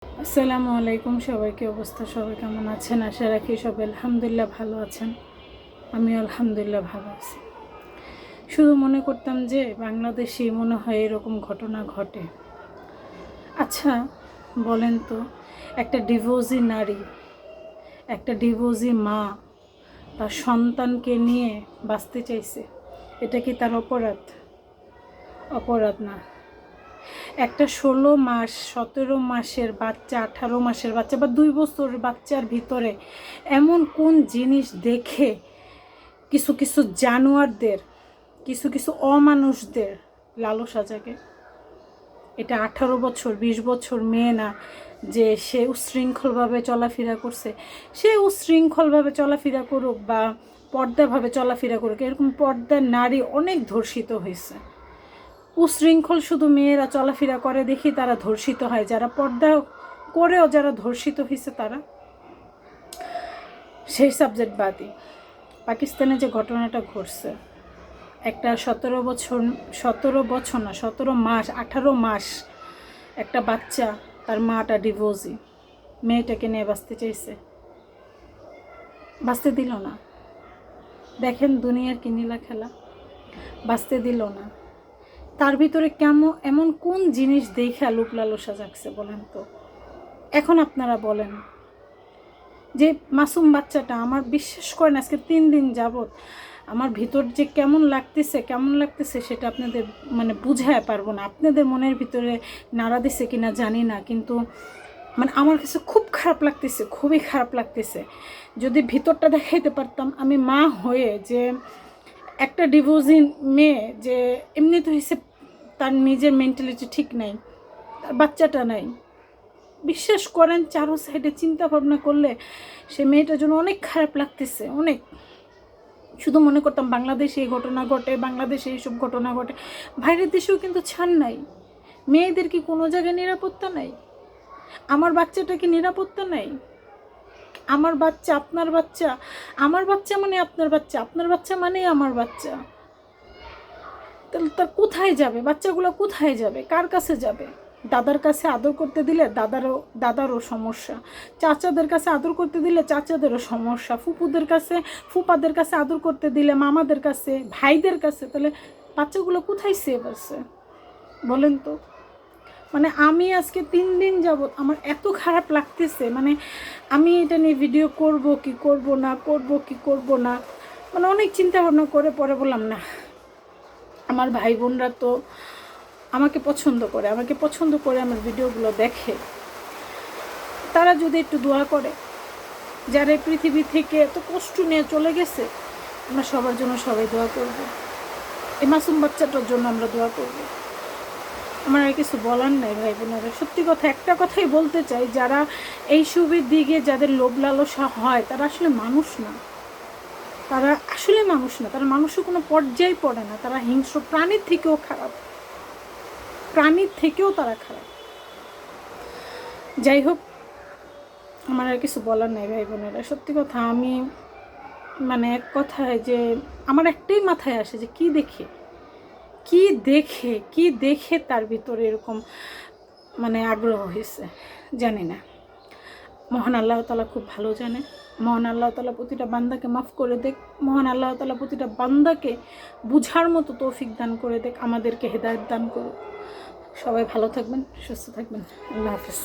আসসালামু আলাইকুম। সবাই কি অবস্থা? সবাই কেমন আছেন? আশা রাখি সবাই আলহামদুলিল্লাহ ভালো আছেন। আমি আলহামদুলিল্লাহ ভালো আছি। শুধু মনে করতাম যে বাংলাদেশেই মনে হয় এরকম ঘটনা ঘটে। আচ্ছা বলেন তো, একটা ডিভোর্সি নারী, একটা ডিভোর্সি মা তার সন্তানকে নিয়ে বাঁচতে চাইছে, এটা কি তার অপরাধ? অপরাধ না। একটা 16 মাস 17 মাসের বাচ্চা, 18 মাসের বাচ্চা বা 2 বছরের বাচ্চার ভিতরে এমন কোন জিনিস দেখে কিছু কিছু জানোয়ারদের, কিছু কিছু অমানুষদের লালসা জাগে? এটা 18 বছর 20 বছর মেয়ে না যে সে উশৃঙ্খলভাবে চলাফেরা করছে। সে উশৃঙ্খলভাবে চলাফেরা করুক বা পর্দাভাবে চলাফেরা করুক, এরকম পর্দার নারী অনেক ধর্ষিত হয়েছে। উশৃঙ্খল শুধু মেয়েরা চলাফেরা করে দেখি তারা ধর্ষিত হয়, যারা পর্দা করেও যারা ধর্ষিত হয়েছে তারা। সেই সাবজেক্ট বাদই পাকিস্তানে যে ঘটনাটা ঘটছে, একটা 17 মাস 18 মাস একটা বাচ্চা, তার মাটা ডিভোর্সি, মেয়েটাকে নিয়ে বাঁচতে চাইছে, বাঁচতে দিল না। দেখেন দুনিয়ার কি নীলা খেলা, বাঁচতে দিল না। তার ভিতরে এমন কোন জিনিস দেখে লোক লালসা জাগছে বলেন তো? এখন আপনারা বলেন যে মাসুম বাচ্চাটা, আমার বিশ্বাস করেন আজকে 3 দিন যাবত আমার ভিতর যে কেমন লাগতেছে সেটা আপনাদের মানে বুঝায় পারবো না। আপনাদের মনের ভিতরে নাড়া দিছে কিনা জানি না, কিন্তু মানে আমার কাছে খুব খারাপ লাগতেছে, খুবই খারাপ লাগতেছে। যদি ভিতরটা দেখাইতে পারতাম আমি মা হয়ে, যে একটা ডিভোর্সি মেয়ে যে এমনি তো হয়েছে, তার নিজের মেন্টালিটি ঠিক নাই, তার বাচ্চাটা নাই, বিশ্বাস করেন চারো সাইডে চিন্তা ভাবনা করলে সে মেয়েটার জন্য অনেক খারাপ লাগতেছে, অনেক। শুধু মনে করতাম বাংলাদেশে এই ঘটনা ঘটে, বাংলাদেশে এইসব ঘটনা ঘটে, বাইরের দেশেও কিন্তু ছাড় নাই। মেয়েদের কি কোনো জায়গায় নিরাপত্তা নাই? আমার বাচ্চাটা কি নিরাপত্তা নাই? আমার বাচ্চা, আপনার বাচ্চা, আমার বাচ্চা মানে আপনার বাচ্চা, আপনার বাচ্চা মানেই আমার বাচ্চা। তাহলে তার কোথায় যাবে? বাচ্চাগুলো কোথায় যাবে? কার কাছে যাবে? দাদার কাছে আদর করতে দিলে দাদারও সমস্যা, চাচাদের কাছে আদর করতে দিলে চাচাদেরও সমস্যা, ফুপাদের কাছে আদর করতে দিলে মামাদের কাছে, ভাইদের কাছে, তাহলে বাচ্চাগুলো কোথায় সেভ আছে বলেন তো? মানে আমি আজকে 3 দিন যাবত আমার এত খারাপ লাগতেছে, মানে আমি এটা নিয়ে ভিডিও করব কি করব না, মানে অনেক চিন্তা ভাবনা করে পরে বললাম না। আমার ভাই বোনরা তো আমাকে পছন্দ করে আমার ভিডিওগুলো দেখে, তারা যদি একটু দোয়া করে, যারা এই পৃথিবী থেকে এত কষ্ট নিয়ে চলে গেছে, আমরা সবার জন্য সবাই দোয়া করব। এই মাসুম বাচ্চাটার জন্য আমরা দোয়া করব। আমার আর কিছু বলার নাই ভাই বোনেরা। সত্যি কথা একটা কথাই বলতে চাই, যারা এই সবের দিকে যাদের লোভ লালসা হয় তারা আসলে মানুষ না, তারা আসলে মানুষ না, তারা মানুষের কোনো পর্যায়ে পড়ে না, তারা হিংস্র প্রাণীর থেকেও খারাপ, প্রাণীর থেকেও তারা খারাপ। যাই হোক, আমার আর কিছু বলার নাই ভাই বোনেরা। সত্যি কথা আমি মানে এক কথায় যে আমার একটাই মাথায় আসে যে কি দেখে তার ভিতরে এরকম মানে আগ্রহ হয়েছে জানি না। মহান আল্লাহ তাআলা খুব ভালো জানে। মহান আল্লাহ তাআলা প্রতিটা বান্দাকে মাফ করে দেখ। মহান আল্লাহ তাআলা প্রতিটা বান্দাকে বুঝার মতো তৌফিক দান করে দেখ, আমাদেরকে হেদায়েত দান করুক। সবাই ভালো থাকবেন, সুস্থ থাকবেন। আল্লাহ হাফেজ।